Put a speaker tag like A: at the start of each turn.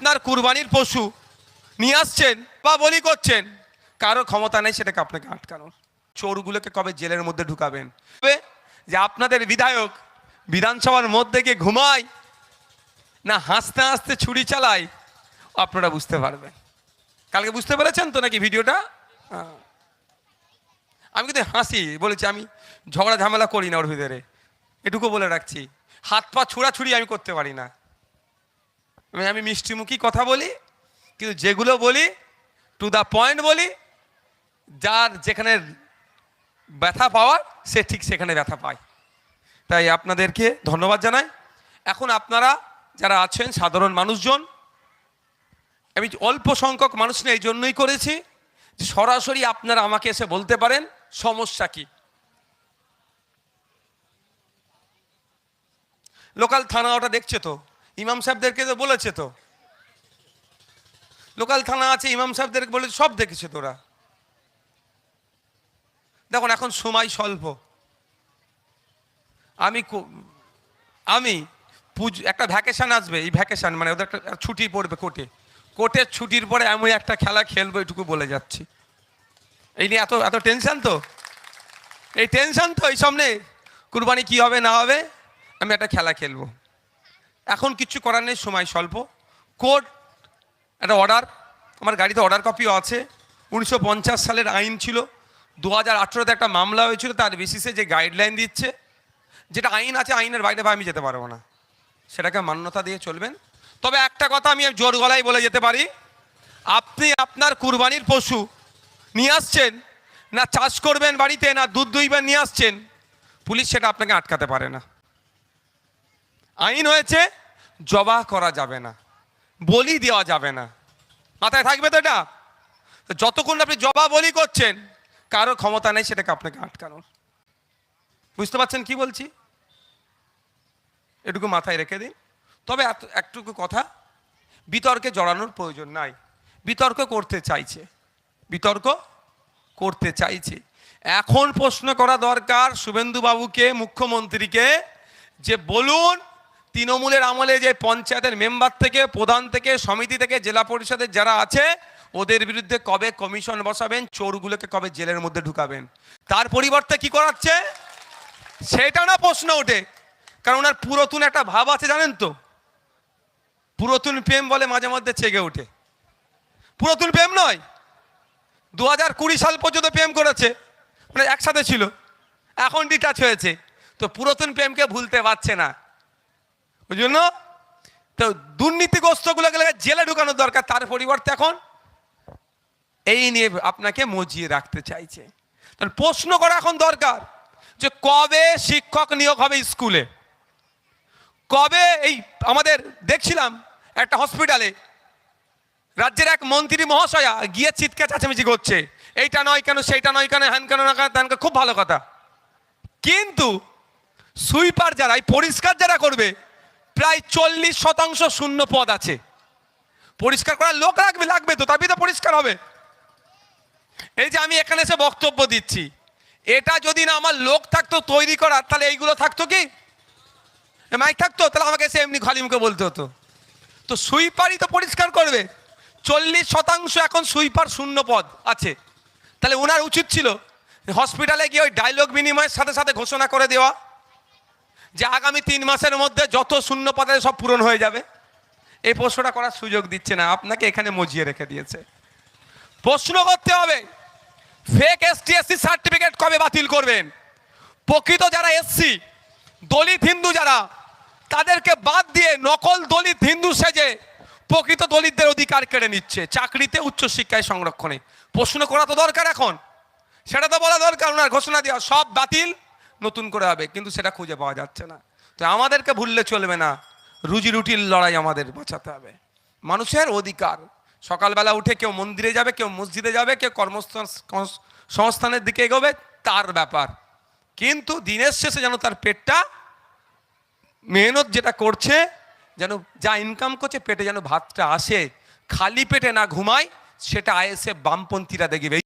A: আপনার কুরবানির পশু নিয়ে আসছেন বা বলি করছেন, কারো ক্ষমতা নেই সেটাকে আপনাকে আটকানোর। চোরগুলোকে কবে জেলের মধ্যে ঢুকাবেন, যে আপনাদের বিধায়ক বিধানসভার মধ্যে গিয়ে ঘুমায় না হাসতে হাসতে ছুরি চালায়, আপনারা বুঝতে পারবেন। কালকে বুঝতে পেরেছেন তো নাকি ভিডিওটা? আমি কিন্তু হাসি বলেছি, আমি ঝগড়া ঝামেলা করি না ওর ভিতরে, এটুকু বলে রাখছি। হাত পা ছোড়াছুড়ি আমি করতে পারি না, আমি মিষ্টিমুখী কথা বলি, কিন্তু যেগুলো বলি টু দ্য পয়েন্ট বলি। যার যেখানে ব্যথা পাওয়ার সে ঠিক সেখানে ব্যথা পায়। তাই আপনাদেরকে ধন্যবাদ জানাই। এখন আপনারা যারা আছেন সাধারণ মানুষজন, আমি অল্প সংখ্যক মানুষ নিয়ে এই জন্যই করেছি যে সরাসরি আপনারা আমাকে এসে বলতে পারেন সমস্যা কি। লোকাল থানা ওটা দেখছে তো, ইমাম সাহেবদেরকে তো বলেছে তো, লোকাল থানা আছে, ইমাম সাহেবদেরকে বলেছে, সব দেখেছে তোরা। দেখুন এখন সময় স্বল্প, আমি একটা ভ্যাকেশন আসবে, এই ভ্যাকেশন মানে ওদের একটা ছুটি পড়বে কোর্টের ছুটির পরে আমি একটা খেলা খেলবো, এটুকু বলে যাচ্ছি। এই নিয়ে এত টেনশন তো, এই টেনশন তো এই সামনে কুরবানি কি হবে না হবে, আমি একটা খেলা খেলবো। এখন কিচ্ছু করার নেই, সময় স্বল্প। কোর্ট একটা অর্ডার, আমার গাড়িতে অর্ডার কপিও আছে, 1950 সালের আইন ছিল, 2018-তে একটা মামলা হয়েছিল, তার বেসিসে যে গাইডলাইন দিচ্ছে, যেটা আইন আছে আইনের বাইরে আমি যেতে পারবো না, সেটাকে মান্যতা দিয়ে চলবেন। তবে একটা কথা আমি জোর গলায় বলে যেতে পারি, আপনি আপনার কুরবানির পশু নিয়ে আসছেন, না চাষ করবেন বাড়িতে, না দুধ দুইবেন নিয়ে আসছেন, পুলিশ সেটা আপনাকে আটকাতে পারে না। আইন হয়েছে জবাহ করা যাবে না, বলি দেওয়া যাবে না, মাথায় থাকবে তো এটা। যতক্ষণ আপনি জবাহ বলি করছেন, কারো ক্ষমতা নেই সেটাকে আপনাকে আটকানোর। বুঝতে পারছেন কি বলছি? এটুকু মাথায় রেখে দিন। তবে একটুকু কথা, বিতর্কে জড়ানোর প্রয়োজন নাই। বিতর্ক করতে চাইছে। এখন প্রশ্ন করা দরকার শুভেন্দু বাবুকে, মুখ্যমন্ত্রীকে, যে বলুন তৃণমূলের আমলে যে পঞ্চায়েতের মেম্বার থেকে, প্রধান থেকে, সমিতি থেকে, জেলা পরিষদের যারা আছে, ওদের বিরুদ্ধে কবে কমিশন বসাবেন, চোরগুলোকে কবে জেলের মধ্যে ঢুকাবেন। তার পরিবর্তে কি করাচ্ছে সেটা না প্রশ্ন ওঠে। কারণ ওনার পুরাতন একটা ভাব আছে, জানেন তো, পুরাতন প্রেম বলে মাঝে মধ্যে চেগে ওঠে। পুরাতন প্রেম নয়, 2020 সাল পর্যন্ত প্রেম করেছে, মানে একসাথে ছিল, এখন ডিটাচ হয়েছে, তো পুরাতন প্রেমকে ভুলতে পারছে না। ওই জন্য তো দুর্নীতিগ্রস্তগুলোকে জেলে ঢুকানোর দরকার, তার পরিবর্তে এখন এই নিয়ে আপনাকে মজিয়ে রাখতে চাইছে। তাহলে প্রশ্ন করা এখন দরকার যে কবে শিক্ষক নিয়োগ হবে স্কুলে, কবে এই আমাদের দেখছিলাম একটা হসপিটালে রাজ্যের এক মন্ত্রী মহাশয়া গিয়ে চিৎকার চেঁচামেচি করছে, এইটা নয় কেন, সেইটা নয় কেন, হ্যান কেন না কেন, তেন কেন, খুব ভালো কথা। কিন্তু সুইপার যারা, এই পরিষ্কার যারা করবে, প্রায় 40% শূন্য পদ আছে। পরিষ্কার করার লোক লাগবে তো, তবেই তো পরিষ্কার হবে। এই যে আমি এখানে এসে বক্তব্য দিচ্ছি, এটা যদি না আমার লোক থাকতো তৈরি করার, তাহলে এইগুলো থাকতো কি, মাইক থাকতো, তাহলে আমাকে এসে এমনি খালি মুখে বলতে হতো। তো সুইপারই তো পরিষ্কার করবে, 40% এখন সুইপার শূন্য পদ আছে। তাহলে ওনার উচিত ছিল হসপিটালে গিয়ে ওই ডায়লগ বিনিময়ের সাথে সাথে ঘোষণা করে দেওয়া যে আগামী 3 মাসের মধ্যে যত শূন্য পদ আছে সব পূরণ হয়ে যাবে। এই প্রশ্নটা করার সুযোগ দিচ্ছে না, আপনাকে এখানে মজিয়ে রেখে দিয়েছে। প্রশ্ন করতে হবে ফেক ST/SC সার্টিফিকেট কবে বাতিল করবেন। প্রকৃত যারা এসসি, দলিত হিন্দু যারা, তাদেরকে বাদ দিয়ে নকল দলিত হিন্দু সেজে প্রকৃত দলিতদের অধিকার কেড়ে নিচ্ছে চাকরিতে, উচ্চশিক্ষায়, সংরক্ষণে। প্রশ্ন করা তো দরকার এখন, সেটা তো বলা দরকার, ওনার ঘোষণা দেওয়া সব বাতিল, নতুন করে হবে, কিন্তু সেটা খুঁজে পাওয়া যাচ্ছে না। তো আমাদেরকে ভুললে চলবে না, রুজি রুটির লড়াই আমাদের বাঁচাতে হবে। মানুষের অধিকার, সকালবেলা উঠে কেউ মন্দিরে যাবে, কেউ মসজিদে যাবে, কেউ কর্মসংস্থানের দিকে এগোবে, তার ব্যাপার, কিন্তু দিনের শেষে যেন তার পেটটা, মেহনত যেটা করছে, যেন যা ইনকাম করছে পেটে যেন ভাতটা আসে, খালি পেটে না ঘুমায়, সেটা আইএসএফ বামপন্থীরা দেখবে।